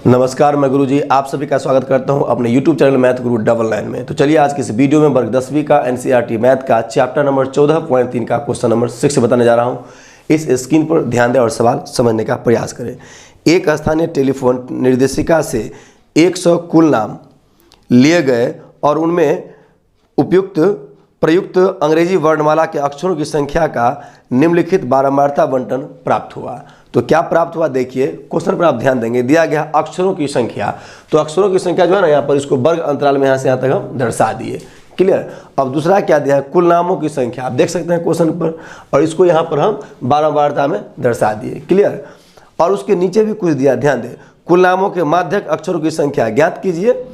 नमस्कार, मैं गुरुजी आप सभी का स्वागत करता हूं अपने YouTube चैनल मैथ गुरु 99 में। तो चलिए आज की इस वीडियो में वर्ग 10वीं का NCERT मैथ का चैप्टर नंबर 14.3 का क्वेश्चन नंबर 6 बताने जा रहा हूं। इस स्क्रीन पर ध्यान दें और सवाल समझने का प्रयास करें। एक स्थानीय टेलीफोन निर्देशिका से 100 कुल नाम लिए गए और उनमें प्रयुक्त अंग्रेजी वर्णमाला के अक्षरों की संख्या का निम्नलिखित बारंबारता बंटन प्राप्त हुआ। तो क्या प्राप्त हुआ देखिए, क्वेश्चन पर आप ध्यान देंगे। दिया गया अक्षरों की संख्या, तो अक्षरों की संख्या जो है ना, यहाँ पर इसको वर्ग अंतराल में यहाँ से यहाँ तक हम दर्शा दिए। क्लियर। अब दूसरा क्या दिया है, कुल नामों की संख्या आप देख सकते हैं क्वेश्चन पर, और इसको यहाँ पर हम बारंबारता में दर्शा दिए। क्लियर। और उसके नीचे भी कुछ दिया, ध्यान दें। कुल नामों के माध्यक अक्षरों की संख्या ज्ञात कीजिए,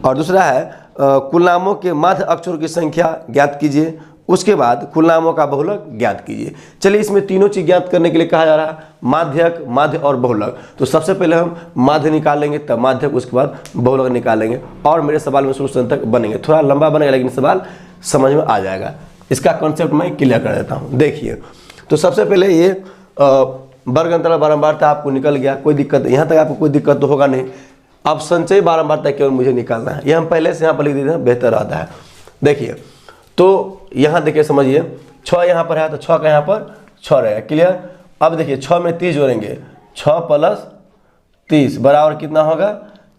और दूसरा है कुल नामों के माध्य अक्षरों की संख्या ज्ञात कीजिए। उसके बाद कुल नामों का बहुलक ज्ञात कीजिए। चलिए इसमें तीनों चीज ज्ञात करने के लिए कहा जा रहा है, माध्यक, माध्य और बहुलक। तो सबसे पहले हम माध्य निकालेंगे, तब माध्यक, उसके बाद बहुलक निकालेंगे, और मेरे सवाल में सोल्यूशन तक बनेंगे। थोड़ा लंबा बनेगा लेकिन सवाल समझ में आ जाएगा। इसका कॉन्सेप्ट मैं क्लियर कर देता हूँ। देखिए, तो सबसे पहले ये वर्ग अंतराल बारंबारता आपको निकल गया, कोई दिक्कत, यहाँ तक आपको कोई दिक्कत तो होगा नहीं। अब संचय बारंबारता केवल मुझे निकालना है, ये हम पहले से यहाँ पर लिख देते हैं, बेहतर रहता है। देखिए, तो यहाँ देखिए, समझिए 6 यहाँ पर है, तो 6 का यहाँ पर 6 रहेगा। क्लियर। अब देखिए 6 में 30 जोड़ेंगे, 6 + 30 बराबर कितना होगा,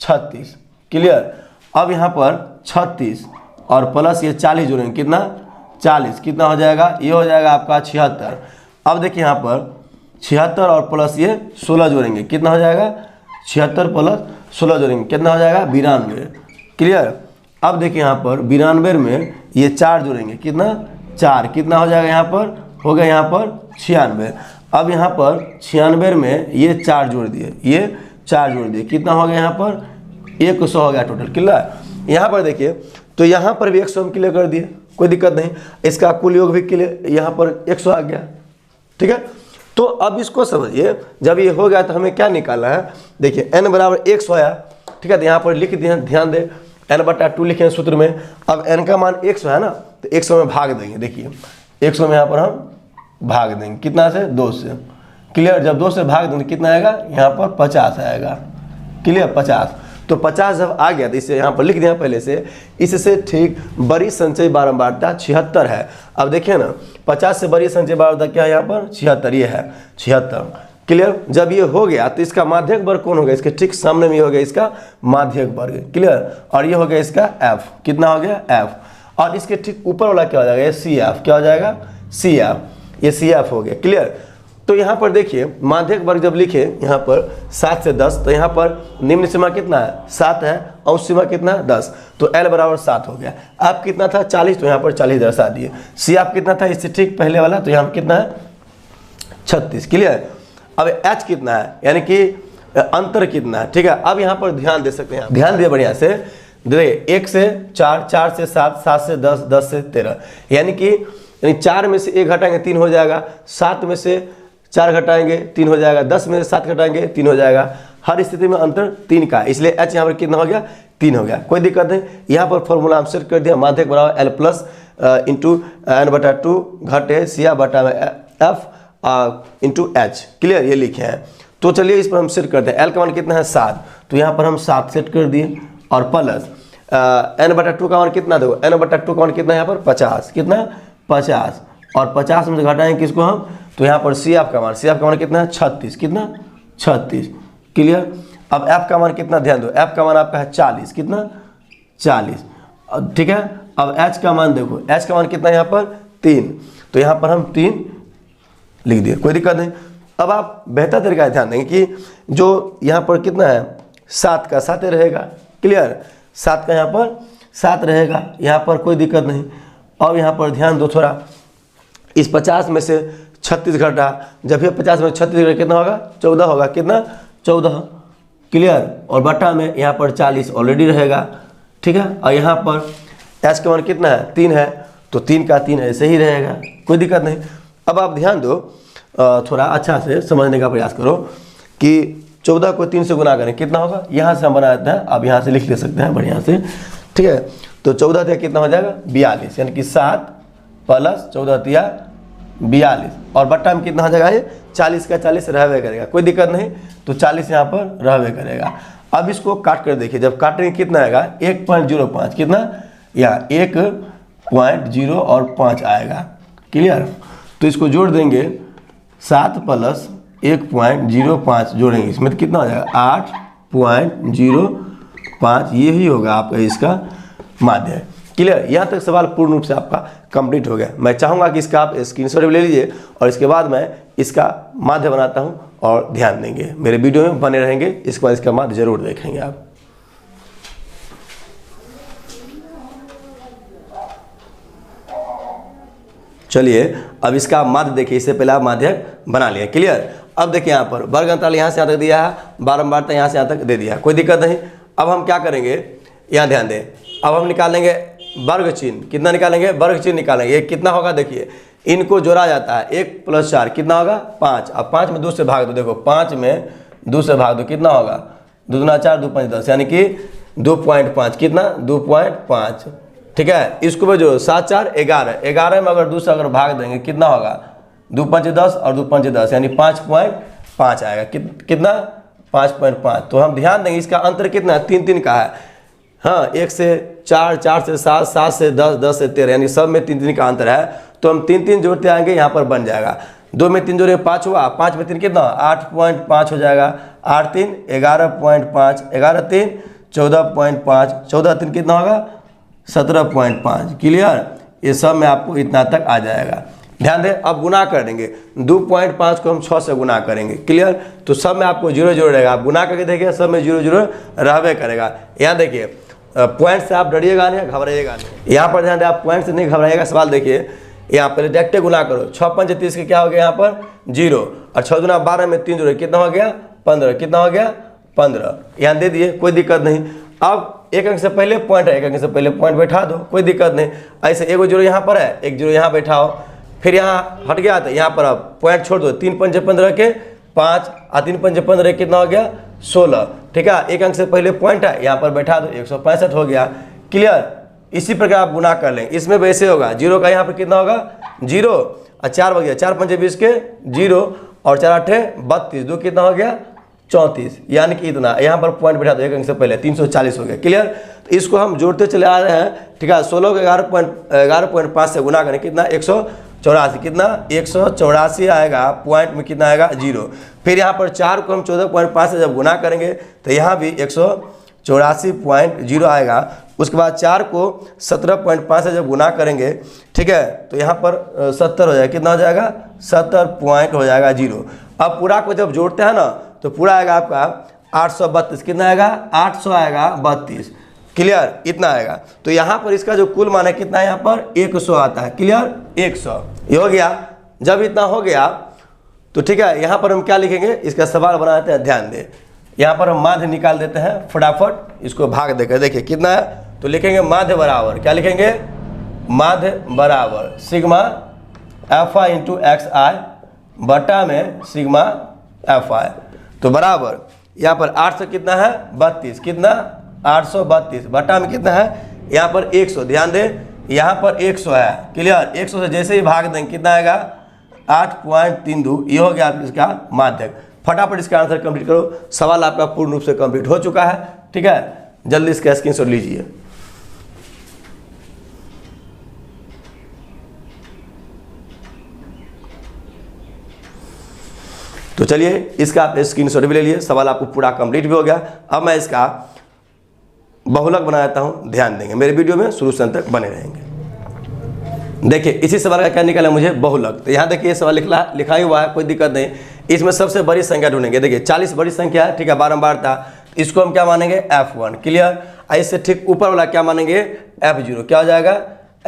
36। क्लियर। अब यहाँ पर 36 और प्लस ये 40 जोड़ेंगे, कितना 40, कितना हो जाएगा, ये हो जाएगा आपका 76। अब देखिए यहाँ पर 76 और प्लस ये 16 जोड़ेंगे, कितना हो जाएगा, 76 + 16 जोड़ेंगे, कितना हो जाएगा, 92। क्लियर। अब देखिए यहाँ पर 92 में ये 4 जोड़ेंगे, कितना 4, कितना हो जाएगा, यहाँ पर हो गया, यहाँ पर 96। अब यहाँ पर 96 में ये 4 जोड़ दिए, ये 4 जोड़ दिए, कितना हो गया, यहाँ पर 100 हो गया टोटल। क्लियर। यहाँ पर देखिए, तो यहाँ पर भी 100 हम क्लियर कर दिए, कोई दिक्कत नहीं। इसका कुल योग भी क्लियर, यहाँ पर 100 आ गया। ठीक है। तो अब इसको समझिए, जब ये हो गया तो हमें क्या निकालना है। देखिए n बराबर 100 आया। ठीक है, तो यहाँ पर लिख दिए, ध्यान दें, n/2 लिखे सूत्र में। अब n का मान 100 है ना, तो 100 में भाग देंगे। देखिए 100 में यहाँ पर हम भाग देंगे, कितना से, 2 से। क्लियर। जब 2 से भाग देंगे कितना आएगा, यहाँ पर 50 आएगा। क्लियर, 50। तो 50 जब आ गया तो इसे यहाँ पर लिख दिया पहले से। इससे ठीक बड़ी संचय बारंबारता 76 है। अब देखिए ना, 50 से बड़ी संचय बारंबारता क्या है, यहाँ पर 76, ये है 76। क्लियर। जब ये हो गया तो इसका माध्यक वर्ग कौन हो गया, इसके ठीक सामने में हो गया इसका माध्यक वर्ग। क्लियर। और ये हो गया इसका f, कितना हो गया, f। और इसके ठीक ऊपर वाला क्या हो जाएगा, ये CF, क्या हो जाएगा, CF, ये CF हो गया। क्लियर। तो यहाँ पर देखिए माध्यक वर्ग जब लिखे यहाँ पर 7 से 10, तो यहाँ पर निम्न सीमा कितना है, 7 है, अंश सीमा कितना है, 10। तो L बराबर 7 हो गया। आप कितना था, 40, तो यहाँ पर 40 दर्शा दिए। CF कितना था, इससे ठीक पहले वाला, तो यहाँ कितना है, 36। क्लियर। अब H कितना है, यानी कि अंतर कितना है। ठीक है। अब यहाँ पर ध्यान दे सकते हैं, ध्यान दिए बढ़िया से। देखिए 1 से 4, 4 से 7, 7 से 10, 10 से 13, यानी कि 4 में से 1 घटाएंगे 3 हो जाएगा, 7 में से 4 घटाएंगे 3 हो जाएगा, 10 में से 7 घटाएंगे 3 हो जाएगा। हर स्थिति में अंतर 3 का, इसलिए H यहाँ पर कितना हो गया, 3 हो गया। कोई दिक्कत नहीं। यहाँ पर फॉर्मूला हम सेट कर दिया, माध्यक बराबर L प्लस इंटू n/2 घटे CF/F इंटू H। क्लियर, ये लिखे हैं। तो चलिए इस पर हम सेट करते हैं। L का मान कितना है, 7, तो यहाँ पर हम 7 सेट कर दिए, और प्लस n/2 का मान कितना, देखो n/2 का मान कितना है, यहाँ पर 50, कितना 50, और 50 में से घटाएंगे किसको हम, तो यहाँ पर CF का मान कितना है, 36, कितना 36। क्लियर। अब F का मान कितना, ध्यान दो, F का मान आपका है 40, कितना 40। ठीक है। अब H का मान देखो, H का मान कितना है, यहाँ पर 3, तो यहाँ पर हम 3 लिख दिए, कोई दिक्कत नहीं। अब आप बेहतर तरीका से ध्यान देंगे कि जो यहाँ पर कितना है, 7 का 7 रहेगा। क्लियर। 7 का यहाँ पर 7 रहेगा, यहाँ पर कोई दिक्कत नहीं। अब यहाँ पर ध्यान दो थोड़ा, इस 50 में से 36 घटा, जब ये 50 में 36 घटा कितना होगा, 14 होगा, कितना 14। क्लियर। और बटा में यहाँ पर 40 ऑलरेडी रहेगा। ठीक है। और यहाँ पर H का मान कितना है, 3 है, तो 3 का 3 ऐसे ही रहेगा, कोई दिक्कत नहीं। अब आप ध्यान दो, थोड़ा अच्छा से समझने का प्रयास करो कि 14 को 3 से गुना करें कितना होगा, यहाँ से हम बना देते हैं, अब यहाँ से लिख ले सकते हैं बढ़िया से। ठीक है। तो 14 कितना हो जाएगा, 42, यानी कि 7 + 14 × 42 और बट्टा में कितना हो जाएगा ये 40 का 40 रहवे करेगा, कोई दिक्कत नहीं। तो 40 यहाँ पर रहवे करेगा। अब इसको काट कर देखिए, जब काटेंगे कितना आएगा 1.05, कितना यहाँ 1.0 और 5 आएगा, क्लियर। तो इसको जोड़ देंगे 7 प्लस 1.05 जोड़ेंगे, इसमें तो कितना हो जाएगा 8.05, यही होगा आपका इसका माध्य, क्लियर। यहाँ तक सवाल पूर्ण रूप से आपका कंप्लीट हो गया। मैं चाहूँगा कि इसका आप स्क्रीनशॉट ले लीजिए और इसके बाद मैं इसका माध्य बनाता हूँ और ध्यान देंगे, मेरे वीडियो में बने रहेंगे, इसके बाद इसका माध्य जरूर देखेंगे आप। चलिए अब इसका माध्य देखिए, इससे पहले आप माध्य बना लिए, क्लियर। अब देखिए यहाँ पर वर्ग अंतराल यहाँ से यहाँ तक दिया है, बारंबारता यहाँ से यहाँ तक दे दिया है, कोई दिक्कत नहीं। अब हम क्या करेंगे, यहाँ ध्यान दें, अब हम निकालेंगे वर्ग चिन्ह, कितना निकालेंगे वर्ग चिन्ह निकालेंगे। ये कितना होगा देखिए, इनको जोड़ा जाता है 1 + 4 कितना होगा 5। अब 5 में 2 से भाग दो, देखो 5 में 2 से भाग दो कितना होगा 2 दूना 4 2 5 10, यानी कि 2.5, कितना 2.5, ठीक है। इसको भी जोड़ो 7 4 11, 11 में अगर 2 से अगर भाग देंगे कितना होगा 2 5 10 और 2 5 10, यानी 5.5 आएगा, कितना 5.5। तो हम ध्यान देंगे इसका अंतर कितना है 3 3 का है, हाँ 1 से 4, 4 से 7, 7 से 10, 10 से 13, यानी सब में 3 3 का अंतर है। तो हम 3 3 जोड़ते आएंगे, यहाँ पर बन जाएगा 2 में 3 जोड़े 5 हुआ, 5 में 3 कितना 8.5 हो जाएगा, 8 3 11.5, 11 3 14.5, 14 3 कितना होगा 17.5, क्लियर। ये सब में आपको इतना तक आ जाएगा। ध्यान दें, अब गुना कर देंगे 2.5 को हम 6 से गुना करेंगे, क्लियर। तो सब में आपको 0 0 रहेगा, आप गुना करके देखिए सब में 0 0 रहबे करेगा। यहाँ देखिए पॉइंट से आप डरिएगा नहीं, घबराइएगा नहीं, यहाँ पर ध्यान दें, आप पॉइंट से नहीं घबराइएगा। सवाल देखिए, यहाँ पर डायरेक्ट गुना करो, 6 5 30 के क्या हो गया यहाँ पर 0, और 6 दूना 12 में 3 जोड़े कितना हो गया 15, कितना हो गया 15, यहाँ दे दिए, कोई दिक्कत नहीं। अब 1 अंक से पहले पॉइंट है, 1 अंक से पहले पॉइंट बैठा दो, कोई दिक्कत नहीं। ऐसे 1 0 यहाँ पर है, 1 0 यहाँ बैठाओ, फिर यहाँ हट गया तो यहाँ पर अब पॉइंट छोड़ दो, 3 5 15 के 5 और 3 5 15 कितना हो गया 16, ठीक है। 1 अंक से पहले पॉइंट है, यहाँ पर बैठा दो, 165 हो गया, क्लियर। इसी प्रकार आप गुना कर लें, इसमें वैसे होगा 0 का यहाँ पर कितना होगा 0 और 4 हो गया, 4 5 20 के 0 और 4 8 32, 2 कितना हो गया 34, यानी कि इतना यहाँ पर पॉइंट बैठा दो 1 अंक से पहले 340 हो गया, क्लियर। तो इसको हम जोड़ते चले आ रहे हैं, ठीक है। 16 को 11.5 से गुना करें कितना 184, कितना 184 आएगा, पॉइंट में कितना आएगा 0। फिर यहाँ पर 4 को हम 14.5 से जब गुना करेंगे तो यहाँ भी 184.0 आएगा। उसके बाद 4 को 17.5 से जब गुना करेंगे, ठीक है, तो यहाँ पर 70 हो जाएगा, कितना हो जाएगा 70 पॉइंट हो जाएगा 0। अब पूरा को जब जोड़ते हैं ना तो पूरा आएगा आपका 832, कितना आएगा 800 आएगा 32, क्लियर, इतना आएगा। तो यहाँ पर इसका जो कुल मान है कितना है यहाँ पर 100 आता है, क्लियर 100, ये हो गया। जब इतना हो गया तो ठीक है, यहाँ पर हम क्या लिखेंगे, इसका सवाल बनाते हैं, ध्यान दें। यहाँ पर हम माध्य निकाल देते हैं फटाफट, इसको भाग देकर देखिए कितना है, तो लिखेंगे माध्य बराबर, क्या लिखेंगे माध्य बराबर सिग्मा FI इंटू XI बटा में सिग्मा FI, तो बराबर यहाँ पर 8 से कितना है 32, कितना 832 बटा में कितना है यहाँ पर 100, ध्यान दें यहाँ पर 100 है, क्लियर। 100 से जैसे ही भाग देंगे कितना आएगा 8.32, ये हो गया इसका माध्यक। फटाफट इसका आंसर कंप्लीट करो, सवाल आपका पूर्ण रूप से कंप्लीट हो चुका है, ठीक है। जल्दी इसका स्क्रीनशॉट लीजिए। तो चलिए इसका आप स्क्रीनशॉट भी ले लिए, सवाल आपको पूरा कंप्लीट भी हो गया। अब मैं इसका बहुलक बना देता हूं, ध्यान देंगे, मेरे वीडियो में शुरू से अंत तक बने रहेंगे। देखिए इसी सवाल का क्या निकाला मुझे बहुलक, तो यहाँ देखिए ये सवाल लिखा ही हुआ है, कोई दिक्कत नहीं। इसमें सबसे बड़ी संख्या ढूंढेंगे, देखिए 40 बड़ी संख्या है, ठीक है, बारंबारता, इसको हम क्या मानेंगे F1, क्लियर। इससे ठीक ऊपर वाला क्या मानेंगे F0, क्या हो जाएगा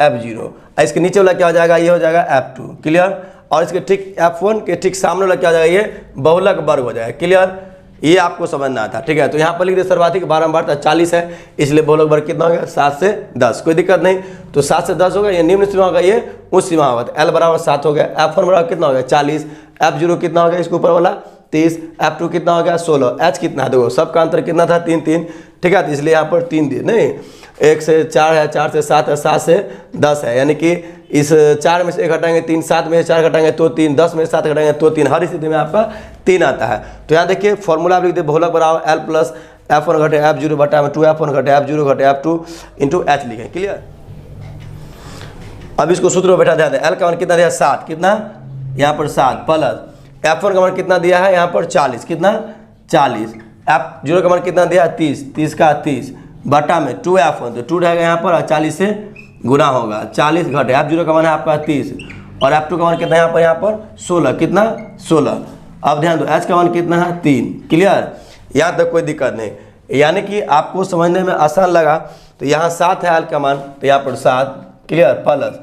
F0। इसके नीचे वाला क्या हो जाएगा, ये हो जाएगा F2, क्लियर। और इसके ठीक F1 के ठीक सामने वाला क्या हो जाएगा, ये बहुलक वर्ग हो जाएगा, क्लियर। ये आपको समझना था, ठीक है। तो यहाँ पर लिख दे सर्वाधिक बारंबारता 40 है, इसलिए बहुलक वर्ग कितना हो गया 7 से 10, कोई दिक्कत नहीं। तो 7 से 10 होगा, ये निम्न सीमा होगा, ये उच्च सीमा होगा, तो L बराबर 7 हो गया। F1 बराबर कितना हो गया 40, F0 कितना हो गया इसके ऊपर वाला 30, F2 कितना हो गया 16, H कितना है देखो, सबका अंतर कितना था 3 3, ठीक है। तो इसलिए यहाँ पर 3 नहीं, 1 से 4 है, 4 से 7 है, 7 से 10 है, यानी कि इस 4 में से 1 घटाएंगे 3, 7 में से 4 घटाएंगे तो 3, 10 में से 7 घटाएंगे तो 3, हर स्थिति में आपका 3 आता है। तो यहाँ देखिए फॉर्मूला लिख दे बहुलक बराबर L प्लस F1 घटे F0 बटा में 2F1 घटे F0 घटे F2 इंटू H लिखें। क्लियर। अब इसको सूत्र में बैठा ध्यान दें। L का मान कितना दिया 7, कितना यहाँ पर 7 प्लस F1 का मान कितना दिया है यहाँ पर 40, कितना 40, F0 का मान कितना दिया 30, 30 का 30 बटा में 2F1 तो 2 रहेगा यहाँ पर 40 से गुना होगा, 40 घटे F0 का मान है आपका 30 और F2 का मान कितना है यहाँ पर 16, कितना 16। अब ध्यान दो H का मान कितना है 3। क्लियर, यहाँ तक कोई दिक्कत नहीं, यानी कि आपको समझने में आसान लगा। तो यहाँ 7 है L का मान, तो यहाँ पर 7 क्लियर प्लस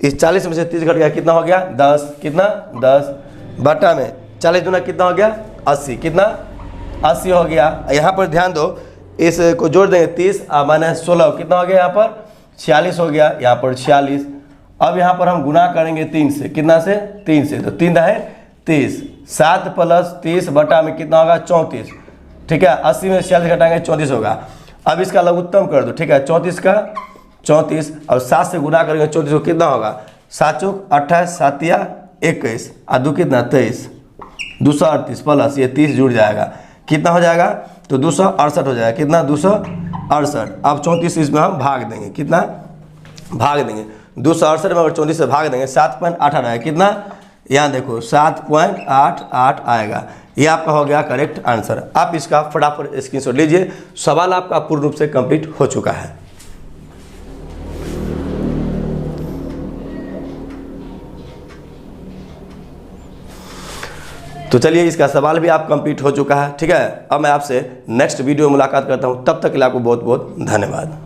इस 40 में से 30 घट गया, कितना हो गया 10, कितना 10 बटा में 40 दूना कितना हो गया 80, कितना 80 हो गया। यहाँ पर ध्यान दो इसको जोड़ देंगे 30 माइनस 16 कितना हो गया यहाँ पर 46 हो गया, यहाँ पर 46। अब यहाँ पर हम गुना करेंगे 3 से, कितना से 3 से, तो 3 है 30, 7 प्लस 30 बटा में कितना होगा 34, ठीक है। 80 में 46 घटाएंगे 34 होगा। अब इसका लघुत्तम कर दो, ठीक है, 34 का 34 और 7 से गुना करेंगे 34 को, कितना होगा 7 चौक 28, 7 या 21 और 2 कितना 23, 238 प्लस ये 30 जुड़ जाएगा, कितना हो जाएगा तो 268 हो जाएगा, कितना 268। अब 34 इसमें हम भाग देंगे, कितना भाग देंगे 268 में, अगर 34 से भाग देंगे 7.88 आएगा, कितना यहाँ देखो 7.88 आएगा। ये आपका हो गया करेक्ट आंसर। आप इसका फटाफट स्क्रीनशॉट लीजिए, सवाल आपका पूर्ण रूप से कंप्लीट हो चुका है। तो चलिए इसका सवाल भी आप कंप्लीट हो चुका है, ठीक है। अब मैं आपसे नेक्स्ट वीडियो में मुलाकात करता हूँ, तब तक के लिए आपको बहुत बहुत धन्यवाद।